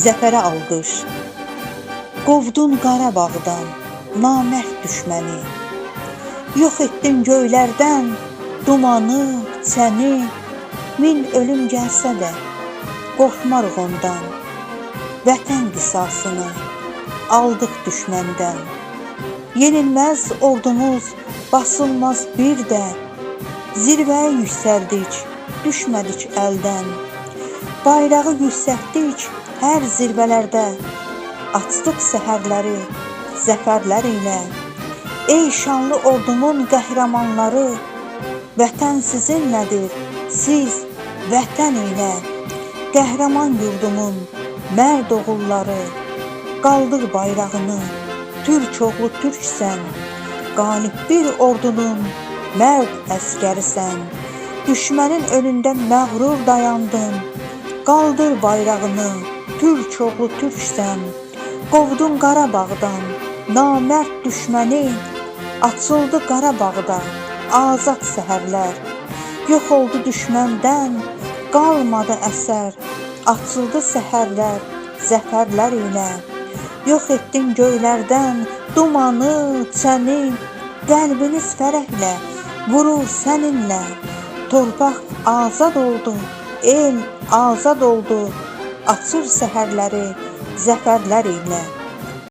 zəfərə alqış. Qovdun Qarabağdan namərd düşməni, yox etdin göylərdən dumanı, səni. Min ölüm gəlsə də qorxmarıq ondan, vətən qisasını aldıq düşməndən. Yenilməz ordumuz basılmaz bir də, zirvəyə yüksəldik, düşmədik əldən. Bayrağı yüksəltdik hər zirvələrdə, açdıq səhərləri zəfərlər ilə. Ey şanlı ordumun qəhrəmanları, vətən sizinlədir, siz vətən ilə. Qəhrəman yurdumun mərd oğulları, qaldır bayrağını, türk oğlu türksən. Qalib bir ordunun mərd əskərisən. Düşmənin önündə məğrur dayandın, qaldır bayrağını, türk oğlu türksən. Qovdun Qarabağdan namərd düşməni, açıldı Qarabağda azad səhərlər. Yox oldu düşməndən qalmadı əsər, açıldı səhərlər zəfərlər ilə. Yox etdin göylərdən dumanı, səni. Qəlbiniz fərəhlə vurur səninlə. Torpaq azad oldu, el azad oldu, açır səhərləri zəfərlər ilə.